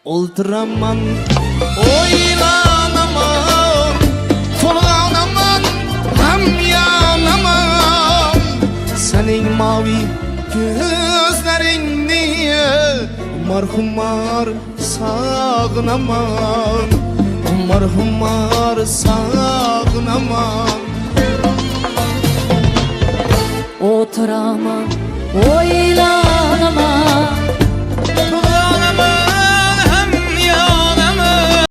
Oltıraman, oylanaman, tolanaman, hem yanaman. Senin mavi gözlerini marhumlar sağınaman, marhumlar sağınaman. Oturamam, oy